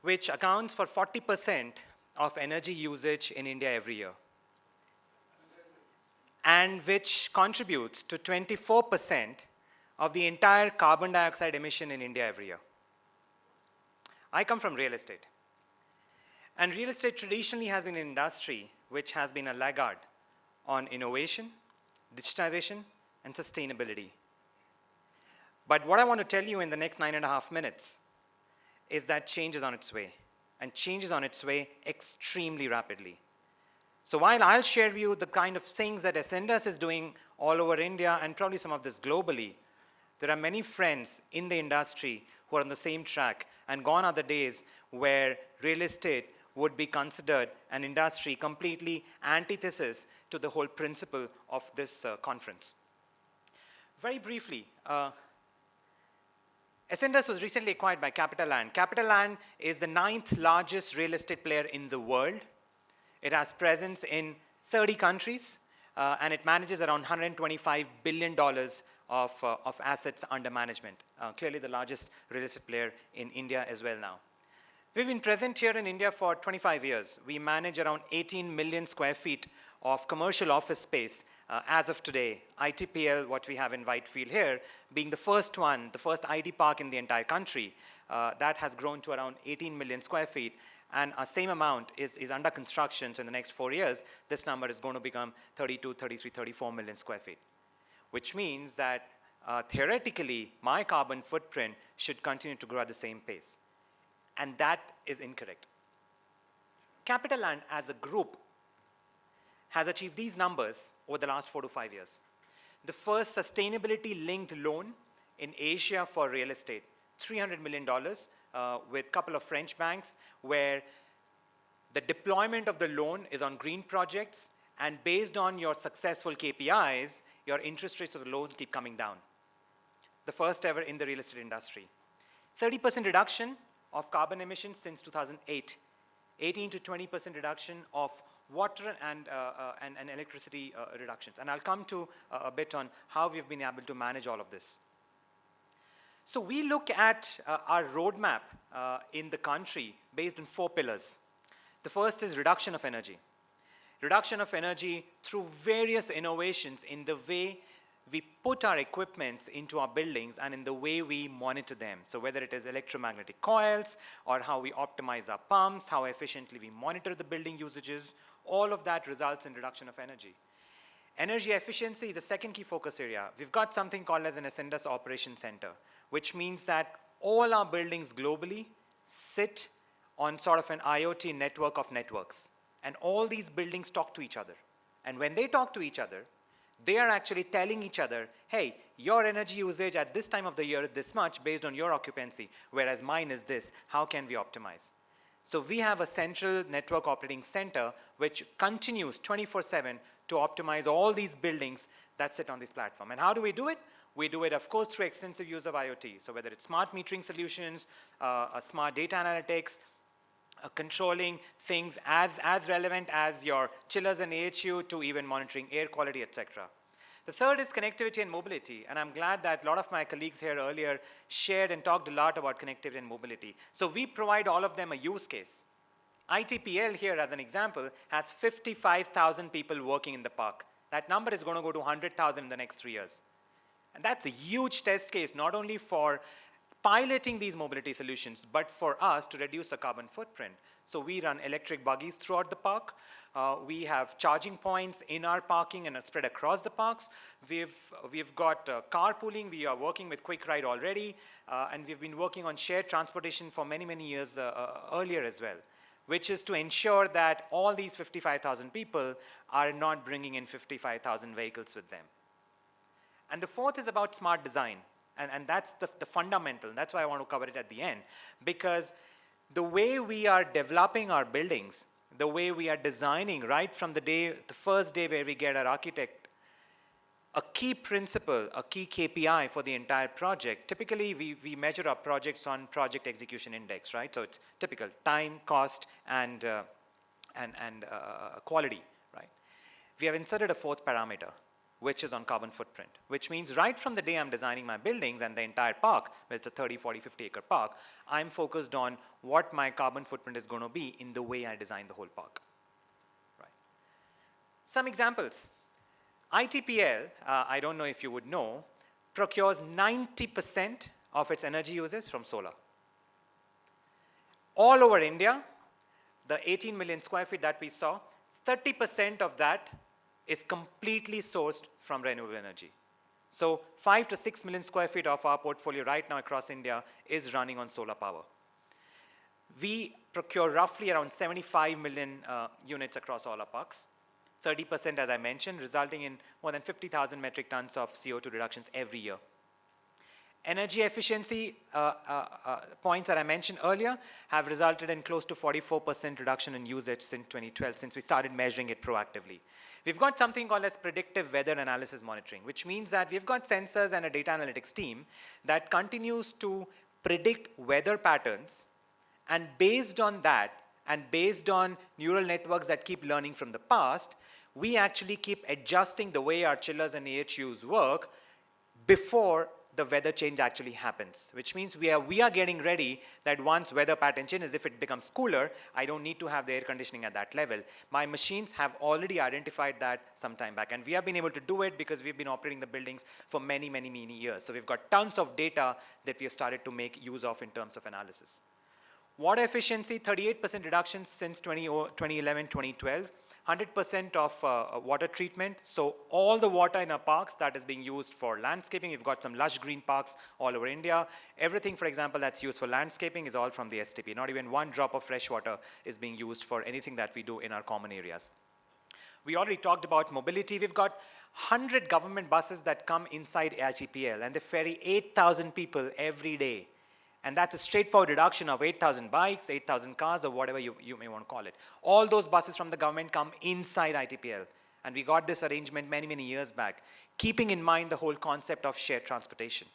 which accounts for 40% of energy usage in India every year, and which contributes to 24% of the entire carbon dioxide emission in India every year. I come from real estate. And real estate traditionally has been an industry which has been a laggard on innovation, digitization, and sustainability. But what I want to tell you in the next 9.5 minutes is that change is on its way, and change is on its way extremely rapidly. So while I'll share with you the kind of things that Ascendas is doing all over India and probably some of this globally, there are many friends in the industry who are on the same track, and gone are the days where real estate would be considered an industry completely antithesis to the whole principle of this conference. Very briefly, Ascendas was recently acquired by CapitaLand. CapitaLand is the 9th largest real estate player in the world. It has presence in 30 countries, and it manages around $125 billion of assets under management. Clearly the largest real estate player in India as well now. We've been present here in India for 25 years. We manage around 18 million square feet of commercial office space as of today. ITPL, what we have in Whitefield here, being the first one, the first IT park in the entire country, that has grown to around 18 million square feet. And a same amount is under construction, so in the next 4 years, this number is going to become 32, 33, 34 million square feet. Which means that theoretically, my carbon footprint should continue to grow at the same pace. And that is incorrect. CapitaLand as a group has achieved these numbers over the last 4 to 5 years. The first sustainability-linked loan in Asia for real estate, $300 million with a couple of French banks, where the deployment of the loan is on green projects, and based on your successful KPIs, your interest rates of the loans keep coming down. The first ever in the real estate industry. 30% reduction of carbon emissions since 2008. 18 to 20% reduction of water and electricity reductions. And I'll come to a bit on how we've been able to manage all of this. So we look at our roadmap in the country based on 4 pillars. The first is reduction of energy. Reduction of energy through various innovations in the way we put our equipments into our buildings and in the way we monitor them. So whether it is electromagnetic coils or how we optimize our pumps, how efficiently we monitor the building usages, all of that results in reduction of energy. Energy efficiency is the second key focus area. We've got something called as an Ascendas Operation Center, which means that all our buildings globally sit on sort of an IoT network of networks. And all these buildings talk to each other. And when they talk to each other, they are actually telling each other, hey, your energy usage at this time of the year is this much based on your occupancy, whereas mine is this. How can we optimize? So we have a central network operating center which continues 24/7 to optimize all these buildings that sit on this platform. And how do we do it? We do it, of course, through extensive use of IoT. So whether it's smart metering solutions, smart data analytics, controlling things as relevant as your chillers and AHU to even monitoring air quality, etc. The third is connectivity and mobility, and I'm glad that a lot of my colleagues here earlier shared and talked a lot about connectivity and mobility. So we provide all of them a use case. ITPL here, as an example, has 55,000 people working in the park. That number is going to go to 100,000 in the next 3 years. And that's a huge test case, not only for piloting these mobility solutions, but for us to reduce the carbon footprint. So we run electric buggies throughout the park. We have charging points in our parking and spread across the parks. We've got carpooling. We are working with Quick Ride already. And we've been working on shared transportation for many, many years earlier as well, which is to ensure that all these 55,000 people are not bringing in 55,000 vehicles with them. And the fourth is about smart design. And that's the fundamental. That's why I want to cover it at the end. Because the way we are developing our buildings, the way we are designing right from the first day where we get our architect, a key principle, a key KPI for the entire project, typically we measure our projects on project execution index, right? So it's typical time, cost, and quality, right? We have inserted a fourth parameter, which is on carbon footprint, which means right from the day I'm designing my buildings and the entire park, where it's a 30, 40, 50 acre park, I'm focused on what my carbon footprint is going to be in the way I design the whole park. Right. Some examples. ITPL, I don't know if you would know, procures 90% of its energy uses from solar. All over India, the 18 million square feet that we saw, 30% of that is completely sourced from renewable energy. So 5 to 6 million square feet of our portfolio right now across India is running on solar power. We procure roughly around 75 million units across all our parks. 30%, as I mentioned, resulting in more than 50,000 metric tons of CO2 reductions every year. Energy efficiency points that I mentioned earlier have resulted in close to 44% reduction in usage since 2012, since we started measuring it proactively. We've got something called as predictive weather analysis monitoring, which means that we've got sensors and a data analytics team that continues to predict weather patterns, and based on that, and based on neural networks that keep learning from the past, we actually keep adjusting the way our chillers and AHUs work before the weather change actually happens, which means we are getting ready that once weather pattern changes, if it becomes cooler, I don't need to have the air conditioning at that level. My machines have already identified that some time back, and we have been able to do it because we've been operating the buildings for many, many, many years. So we've got tons of data that we have started to make use of in terms of analysis. Water efficiency, 38% reduction since 2011, 2012. 100% of water treatment. So all the water in our parks that is being used for landscaping, we've got some lush green parks all over India. Everything, for example, that's used for landscaping is all from the STP. Not even one drop of fresh water is being used for anything that we do in our common areas. We already talked about mobility. We've got 100 government buses that come inside ITPL, and they ferry 8,000 people every day. And that's a straightforward reduction of 8,000 bikes, 8,000 cars, or whatever you may want to call it. All those buses from the government come inside ITPL. And we got this arrangement many, many years back, keeping in mind the whole concept of shared transportation.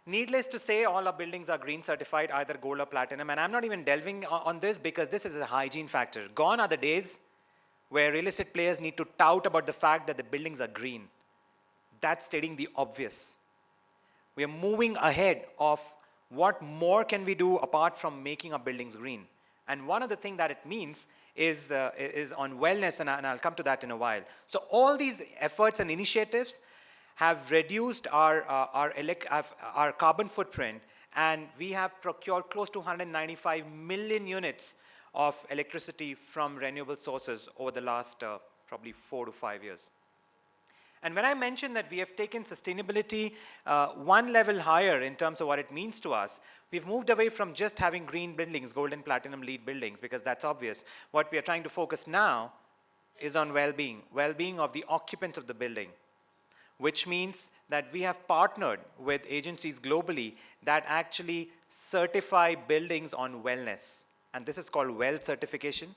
Needless to say, all our buildings are green certified, either gold or platinum. And I'm not even delving on this because this is a hygiene factor. Gone are the days where real estate players need to tout about the fact that the buildings are green. That's stating the obvious. We are moving ahead of what more can we do apart from making our buildings green? And one of the things that it means is on wellness, and I'll come to that in a while. So all these efforts and initiatives have reduced our carbon footprint, and we have procured close to 195 million units of electricity from renewable sources over the last probably 4 to 5 years. And when I mentioned that we have taken sustainability one level higher in terms of what it means to us, we've moved away from just having green buildings, gold and platinum LEED buildings, because that's obvious. What we are trying to focus now is on well-being of the occupants of the building, which means that we have partnered with agencies globally that actually certify buildings on wellness. And this is called WELL certification.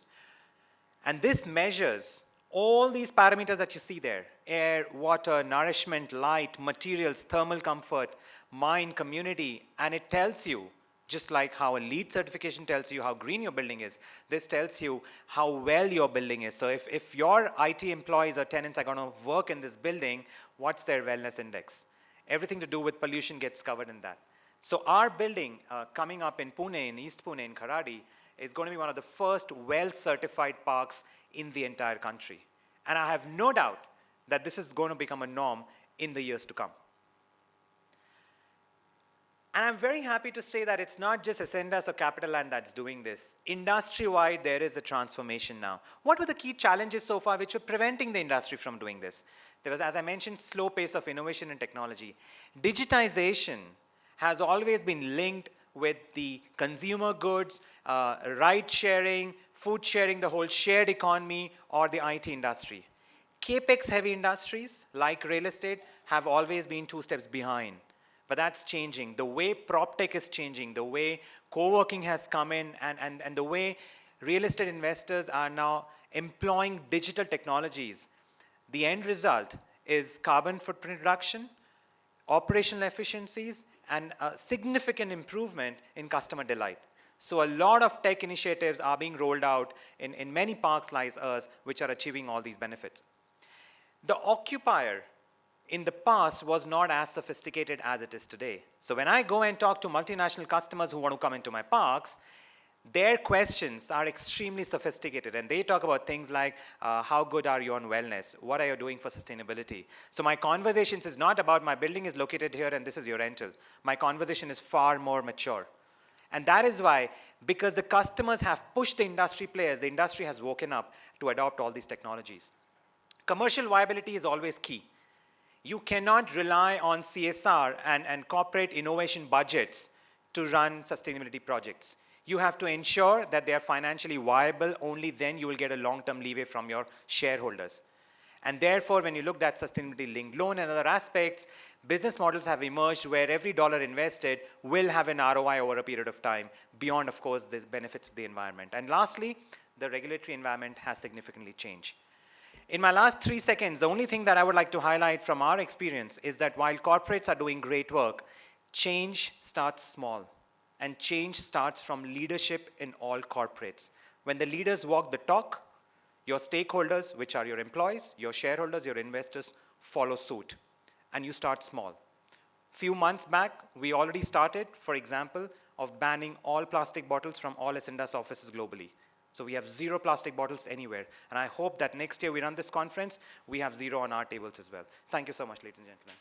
And this measures all these parameters that you see there: air, water, nourishment, light, materials, thermal comfort, mind, community, and it tells you, just like how a LEED certification tells you how green your building is, this tells you how well your building is. So if your IT employees or tenants are going to work in this building, what's their wellness index? Everything to do with pollution gets covered in that. So our building coming up in Pune, in East Pune, in Kharadi, is going to be one of the first well-certified parks in the entire country. And I have no doubt that this is going to become a norm in the years to come. And I'm very happy to say that it's not just Ascendas or Capital Land that's doing this. Industry-wide, there is a transformation now. What were the key challenges so far which were preventing the industry from doing this? There was, as I mentioned, slow pace of innovation and technology. Digitization has always been linked with the consumer goods, ride sharing, food sharing, the whole shared economy, or the IT industry. CapEx heavy industries like real estate have always been 2 steps behind. But that's changing. The way PropTech is changing, the way co-working has come in, and the way real estate investors are now employing digital technologies. The end result is carbon footprint reduction, operational efficiencies, and a significant improvement in customer delight. So a lot of tech initiatives are being rolled out in many parks like ours, which are achieving all these benefits. The occupier in the past was not as sophisticated as it is today. So when I go and talk to multinational customers who want to come into my parks, their questions are extremely sophisticated, and they talk about things like, how good are you on wellness? What are you doing for sustainability? So my conversations is not about my building is located here and this is your rental. My conversation is far more mature. And that is why, because the customers have pushed the industry players, the industry has woken up to adopt all these technologies. Commercial viability is always key. You cannot rely on CSR and corporate innovation budgets to run sustainability projects. You have to ensure that they are financially viable. Only then you will get a long-term leeway from your shareholders. And therefore, when you looked at sustainability-linked loan and other aspects, business models have emerged where every dollar invested will have an ROI over a period of time, beyond, of course, the benefits to the environment. And lastly, the regulatory environment has significantly changed. In my last 3 seconds, the only thing that I would like to highlight from our experience is that while corporates are doing great work, change starts small. And change starts from leadership in all corporates. When the leaders walk the talk, your stakeholders, which are your employees, your shareholders, your investors, follow suit. And you start small. Few months back, we already started, for example, of banning all plastic bottles from all Ascendas offices globally. So we have 0 plastic bottles anywhere. And I hope that next year we run this conference, we have 0 on our tables as well. Thank you so much, ladies and gentlemen.